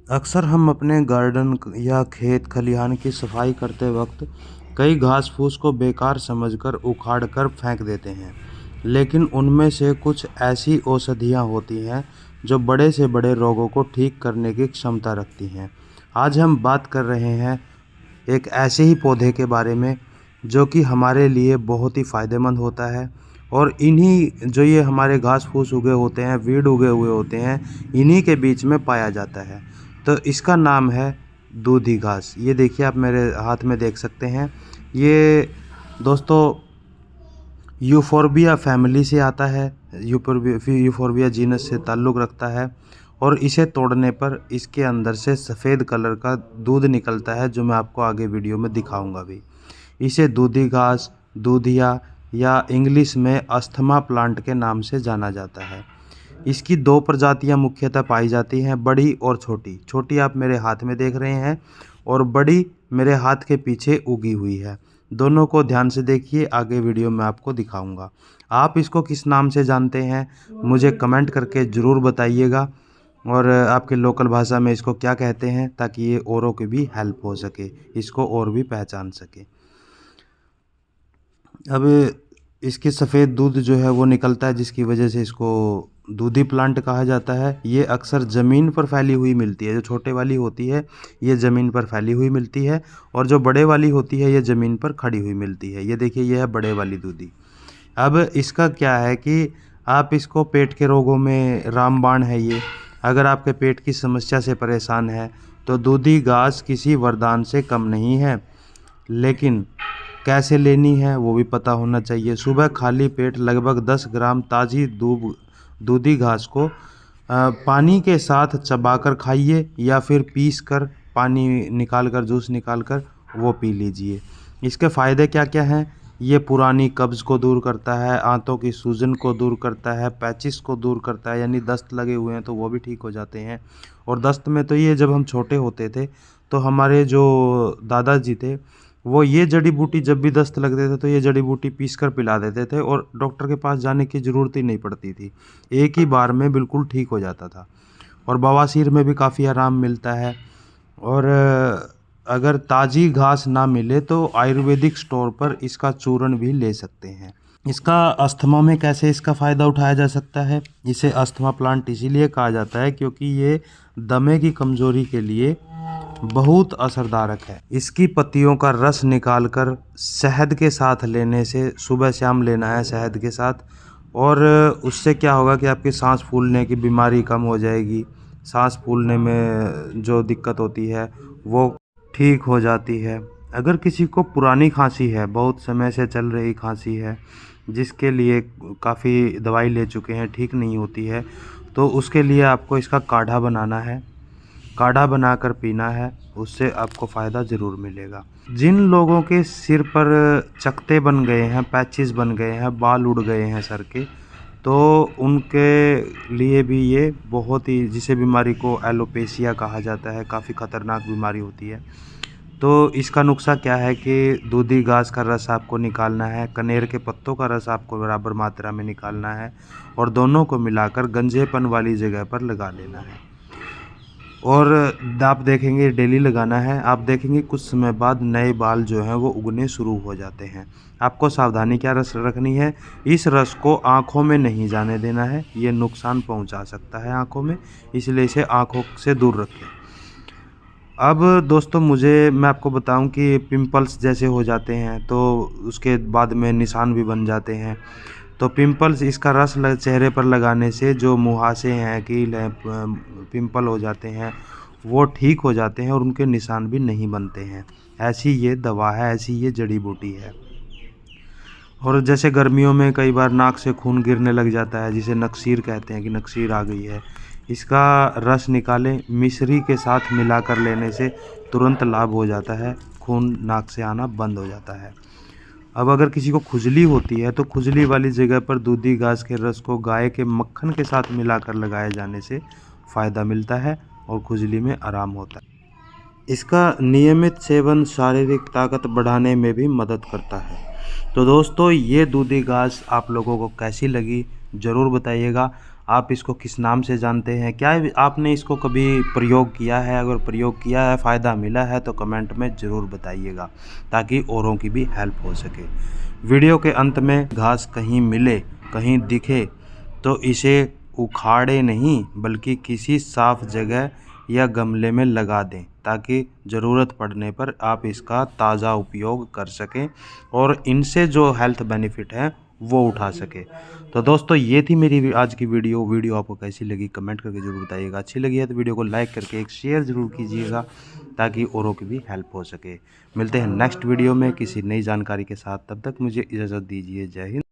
अक्सर हम अपने गार्डन या खेत खलिहान की सफाई करते वक्त कई घास फूस को बेकार समझकर उखाड़ कर फेंक देते हैं। लेकिन उनमें से कुछ ऐसी औषधियाँ होती हैं जो बड़े से बड़े रोगों को ठीक करने की क्षमता रखती हैं। आज हम बात कर रहे हैं एक ऐसे ही पौधे के बारे में जो कि हमारे लिए बहुत ही फ़ायदेमंद होता है। और इन्हीं जो ये हमारे घास फूस उगे होते हैं, वीड उगे हुए होते हैं, इन्हीं के बीच में पाया जाता है। तो इसका नाम है दूधी घास। ये देखिए, आप मेरे हाथ में देख सकते हैं। ये दोस्तों यूफोर्बिया फैमिली से आता है। यूफोर्बिया जीनस से ताल्लुक़ रखता है। और इसे तोड़ने पर इसके अंदर से सफ़ेद कलर का दूध निकलता है, जो मैं आपको आगे वीडियो में दिखाऊंगा भी। इसे दूधी घास, दूधिया या इंग्लिश में अस्थमा प्लांट के नाम से जाना जाता है। इसकी दो प्रजातियां मुख्यतः पाई जाती हैं, बड़ी और छोटी। छोटी आप मेरे हाथ में देख रहे हैं और बड़ी मेरे हाथ के पीछे उगी हुई है। दोनों को ध्यान से देखिए, आगे वीडियो में आपको दिखाऊंगा। आप इसको किस नाम से जानते हैं मुझे कमेंट करके ज़रूर बताइएगा, और आपके लोकल भाषा में इसको क्या कहते हैं, ताकि ये औरों की भी हेल्प हो सके, इसको और भी पहचान सके। अब इसकी सफ़ेद दूध जो है वो निकलता है, जिसकी वजह से इसको दूधी प्लांट कहा जाता है। ये अक्सर ज़मीन पर फैली हुई मिलती है। जो छोटे वाली होती है ये ज़मीन पर फैली हुई मिलती है, और जो बड़े वाली होती है ये ज़मीन पर खड़ी हुई मिलती है। ये देखिए, ये है बड़े वाली दूधी। अब इसका क्या है कि आप इसको पेट के रोगों में रामबाण है ये। अगर आपके पेट की समस्या से परेशान है तो दूधी घास किसी वरदान से कम नहीं है। लेकिन कैसे लेनी है वो भी पता होना चाहिए। सुबह खाली पेट लगभग 10 ग्राम ताज़ी दूधी घास को पानी के साथ चबाकर खाइए, या फिर पीस कर पानी निकाल कर, जूस निकाल कर वो पी लीजिए। इसके फ़ायदे क्या क्या हैं? ये पुरानी कब्ज़ को दूर करता है, आंतों की सूजन को दूर करता है, पैचिस को दूर करता है, यानी दस्त लगे हुए हैं तो वो भी ठीक हो जाते हैं। और दस्त में तो ये, जब हम छोटे होते थे तो हमारे जो दादाजी थे वो ये जड़ी बूटी, जब भी दस्त लगते थे तो ये जड़ी बूटी पीस कर पिला देते थे, और डॉक्टर के पास जाने की ज़रूरत ही नहीं पड़ती थी। एक ही बार में बिल्कुल ठीक हो जाता था। और बवासीर में भी काफ़ी आराम मिलता है। और अगर ताज़ी घास ना मिले तो आयुर्वेदिक स्टोर पर इसका चूर्ण भी ले सकते हैं। इसका अस्थमा में कैसे इसका फ़ायदा उठाया जा सकता है? इसे अस्थमा प्लांट इसीलिए कहा जाता है क्योंकि ये दमे की कमज़ोरी के लिए बहुत असरदारक है। इसकी पत्तियों का रस निकालकर शहद के साथ लेने से, सुबह शाम लेना है शहद के साथ, और उससे क्या होगा कि आपकी सांस फूलने की बीमारी कम हो जाएगी। सांस फूलने में जो दिक्कत होती है वो ठीक हो जाती है। अगर किसी को पुरानी खांसी है, बहुत समय से चल रही खांसी है, जिसके लिए काफ़ी दवाई ले चुके हैं, ठीक नहीं होती है, तो उसके लिए आपको इसका काढ़ा बनाना है। काढ़ा बनाकर पीना है, उससे आपको फ़ायदा ज़रूर मिलेगा। जिन लोगों के सिर पर चकत्ते बन गए हैं, पैचेस बन गए हैं, बाल उड़ गए हैं सर के, तो उनके लिए भी ये बहुत ही, जिसे बीमारी को एलोपेशिया कहा जाता है, काफ़ी ख़तरनाक बीमारी होती है। तो इसका नुस्खा क्या है कि दूधी घास का रस आपको निकालना है, कनेर के पत्तों का रस आपको बराबर मात्रा में निकालना है, और दोनों को मिलाकर गंजेपन वाली जगह पर लगा लेना है। और आप देखेंगे डेली लगाना है, आप देखेंगे कुछ समय बाद नए बाल जो हैं वो उगने शुरू हो जाते हैं। आपको सावधानी क्या रस रखनी है? इस रस को आँखों में नहीं जाने देना है, ये नुकसान पहुंचा सकता है आँखों में, इसलिए इसे आँखों से दूर रखें। अब दोस्तों मैं आपको बताऊं कि पिंपल्स जैसे हो जाते हैं तो उसके बाद में निशान भी बन जाते हैं। तो पिंपल्स, इसका रस चेहरे पर लगाने से जो मुहासे हैं, कील हैं, पिंपल हो जाते हैं, वो ठीक हो जाते हैं और उनके निशान भी नहीं बनते हैं। ऐसी ये दवा है, ऐसी ये जड़ी बूटी है। और जैसे गर्मियों में कई बार नाक से खून गिरने लग जाता है, जिसे नक्सीर कहते हैं कि नक्सीर आ गई है, इसका रस निकालें, मिश्री के साथ मिलाकर लेने से तुरंत लाभ हो जाता है, खून नाक से आना बंद हो जाता है। अब अगर किसी को खुजली होती है तो खुजली वाली जगह पर दूधी घास के रस को गाय के मक्खन के साथ मिलाकर लगाए जाने से फ़ायदा मिलता है और खुजली में आराम होता है। इसका नियमित सेवन शारीरिक ताकत बढ़ाने में भी मदद करता है। तो दोस्तों, ये दूधी घास आप लोगों को कैसी लगी ज़रूर बताइएगा। आप इसको किस नाम से जानते हैं, क्या आपने इसको कभी प्रयोग किया है? अगर प्रयोग किया है, फ़ायदा मिला है तो कमेंट में ज़रूर बताइएगा ताकि औरों की भी हेल्प हो सके। वीडियो के अंत में घास कहीं मिले, कहीं दिखे तो इसे उखाड़े नहीं बल्कि किसी साफ जगह या गमले में लगा दें ताकि ज़रूरत पड़ने पर आप इसका ताज़ा उपयोग कर सकें और इनसे जो हेल्थ बेनिफिट है वो उठा सके। तो दोस्तों ये थी मेरी आज की वीडियो आपको कैसी लगी कमेंट करके ज़रूर बताइएगा। अच्छी लगी है तो वीडियो को लाइक करके एक शेयर ज़रूर कीजिएगा ताकि औरों की भी हेल्प हो सके। मिलते हैं नेक्स्ट वीडियो में किसी नई जानकारी के साथ, तब तक मुझे इजाज़त दीजिए। जय हिंद।